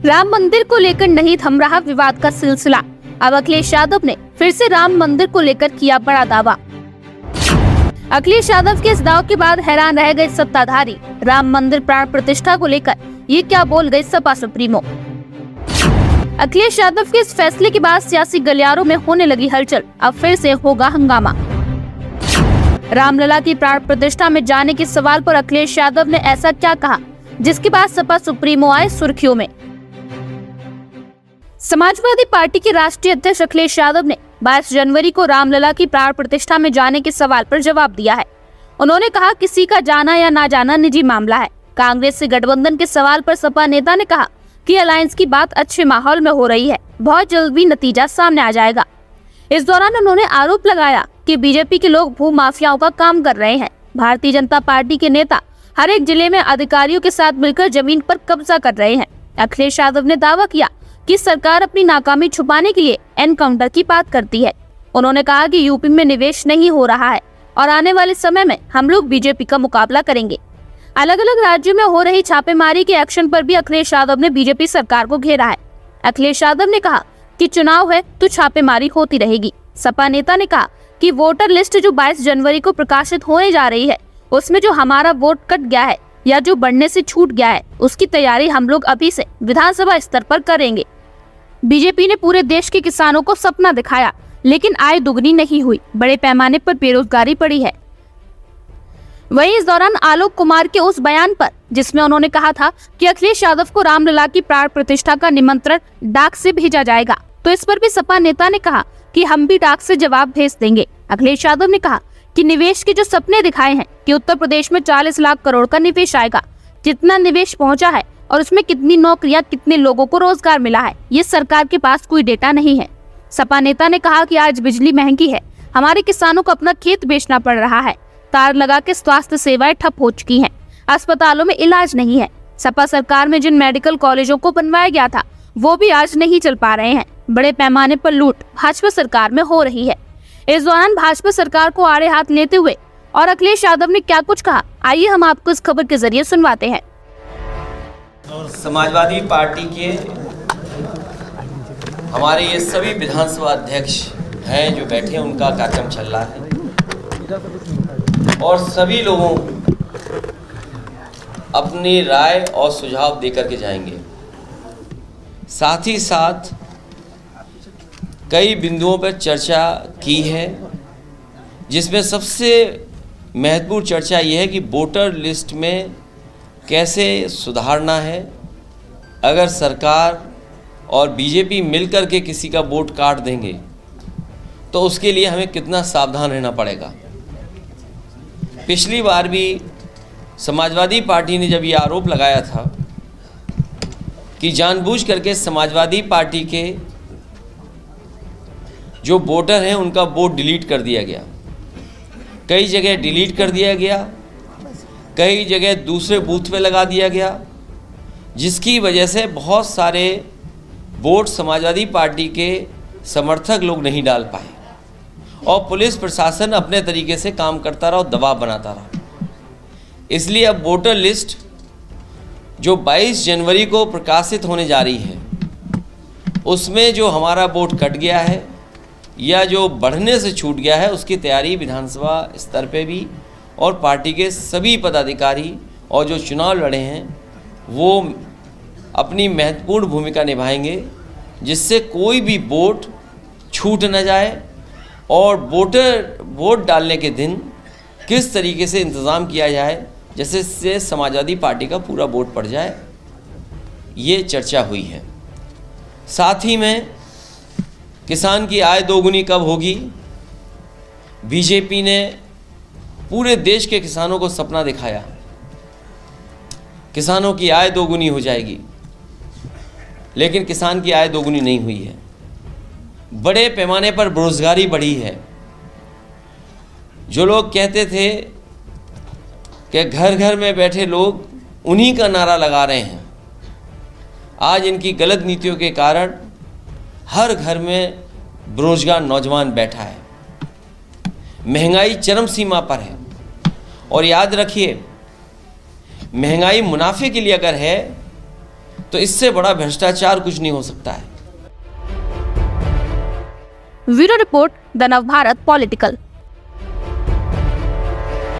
राम मंदिर को लेकर नहीं थम रहा विवाद का सिलसिला। अब अखिलेश यादव ने फिर से राम मंदिर को लेकर किया बड़ा दावा। अखिलेश यादव के इस दाव के बाद हैरान रह गए सत्ताधारी। राम मंदिर प्राण प्रतिष्ठा को लेकर ये क्या बोल गए सपा सुप्रीमो। अखिलेश यादव के इस फैसले के बाद सियासी गलियारों में होने लगी हलचल। अब फिर से होगा हंगामा। रामलला की प्राण प्रतिष्ठा में जाने के सवाल पर अखिलेश यादव ने ऐसा क्या कहा जिसके बाद सपा सुप्रीमो आए सुर्खियों में। समाजवादी पार्टी के राष्ट्रीय अध्यक्ष अखिलेश यादव ने 22 जनवरी को रामलला की प्राण प्रतिष्ठा में जाने के सवाल पर जवाब दिया है। उन्होंने कहा, किसी का जाना या ना जाना निजी मामला है। कांग्रेस से गठबंधन के सवाल पर सपा नेता ने कहा कि अलायंस की बात अच्छे माहौल में हो रही है, बहुत जल्द भी नतीजा सामने आ जाएगा। इस दौरान उन्होंने आरोप लगाया कि बीजेपी के लोग भू माफियाओं का काम कर रहे हैं। भारतीय जनता पार्टी के नेता हर एक जिले में अधिकारियों के साथ मिलकर जमीन पर कब्जा कर रहे हैं। अखिलेश यादव ने दावा किया कि सरकार अपनी नाकामी छुपाने के लिए एनकाउंटर की बात करती है। उन्होंने कहा कि यूपी में निवेश नहीं हो रहा है और आने वाले समय में हम लोग बीजेपी का मुकाबला करेंगे। अलग अलग राज्यों में हो रही छापेमारी के एक्शन पर भी अखिलेश यादव ने बीजेपी सरकार को घेरा है। अखिलेश यादव ने कहा कि चुनाव है तो छापेमारी होती रहेगी। सपा नेता ने कहा कि वोटर लिस्ट जो 22 जनवरी को प्रकाशित होने जा रही है, उसमें जो हमारा वोट कट गया है या जो बढ़ने से छूट गया है, उसकी तैयारी हम लोग अभी से विधानसभा स्तर पर करेंगे। बीजेपी ने पूरे देश के किसानों को सपना दिखाया, लेकिन आय दुगनी नहीं हुई। बड़े पैमाने पर बेरोजगारी बढ़ी है। वहीं इस दौरान आलोक कुमार के उस बयान पर जिसमें उन्होंने कहा था कि अखिलेश यादव को रामलला की प्राण प्रतिष्ठा का निमंत्रण डाक से भेजा जाएगा, तो इस पर भी सपा नेता ने कहा कि हम भी डाक से जवाब भेज देंगे। अखिलेश यादव ने कहा कि निवेश के जो सपने दिखाए हैं कि उत्तर प्रदेश में 40 लाख करोड़ का निवेश आएगा, जितना निवेश पहुंचा है और उसमें कितनी नौकरियां, कितने लोगों को रोजगार मिला है, ये सरकार के पास कोई डेटा नहीं है। सपा नेता ने कहा कि आज बिजली महंगी है, हमारे किसानों को अपना खेत बेचना पड़ रहा है, तार लगा के स्वास्थ्य सेवाएं ठप हो चुकी हैं, अस्पतालों में इलाज नहीं है। सपा सरकार में जिन मेडिकल कॉलेजों को बनवाया गया था वो भी आज नहीं चल पा रहे हैं। बड़े पैमाने पर लूट भाजपा सरकार में हो रही है। इस दौरान भाजपा सरकार को आड़े हाथ लेते हुए और अखिलेश यादव ने क्या कुछ कहा, आइए हम आपको इस खबर के जरिए सुनवाते हैं। समाजवादी पार्टी के हमारे ये सभी विधानसभा अध्यक्ष हैं जो बैठे हैं, उनका कार्यक्रम चल रहा है और सभी लोगों अपनी राय और सुझाव देकर के जाएंगे। साथ ही साथ कई बिंदुओं पर चर्चा की है, जिसमें सबसे महत्वपूर्ण चर्चा यह है कि वोटर लिस्ट में कैसे सुधारना है। अगर सरकार और बीजेपी मिलकर के किसी का वोट काट देंगे तो उसके लिए हमें कितना सावधान रहना पड़ेगा। पिछली बार भी समाजवादी पार्टी ने जब ये आरोप लगाया था कि जानबूझ करके समाजवादी पार्टी के जो वोटर हैं उनका वोट डिलीट कर दिया गया, कई जगह डिलीट कर दिया गया, कई जगह दूसरे बूथ पे लगा दिया गया, जिसकी वजह से बहुत सारे वोट समाजवादी पार्टी के समर्थक लोग नहीं डाल पाए और पुलिस प्रशासन अपने तरीके से काम करता रहा और दबाव बनाता रहा। इसलिए अब वोटर लिस्ट जो 22 जनवरी को प्रकाशित होने जा रही है, उसमें जो हमारा वोट कट गया है या जो बढ़ने से छूट गया है, उसकी तैयारी विधानसभा स्तर पे भी और पार्टी के सभी पदाधिकारी और जो चुनाव लड़े हैं वो अपनी महत्वपूर्ण भूमिका निभाएंगे, जिससे कोई भी वोट छूट न जाए और वोट डालने के दिन किस तरीके से इंतज़ाम किया जाए जैसे से समाजवादी पार्टी का पूरा वोट पड़ जाए, ये चर्चा हुई है। साथ ही में किसान की आय दोगुनी कब होगी, बीजेपी ने पूरे देश के किसानों को सपना दिखाया, किसानों की आय दोगुनी हो जाएगी, लेकिन किसान की आय दोगुनी नहीं हुई है। बड़े पैमाने पर बेरोजगारी बढ़ी है। जो लोग कहते थे कि घर घर में बैठे लोग उन्हीं का नारा लगा रहे हैं, आज इनकी गलत नीतियों के कारण हर घर में बेरोजगार नौजवान बैठा है। महंगाई चरम सीमा पर है और याद रखिए, महंगाई मुनाफे के लिए अगर है तो इससे बड़ा भ्रष्टाचार कुछ नहीं हो सकता है। ब्यूरो रिपोर्ट, द नव भारत पॉलिटिकल।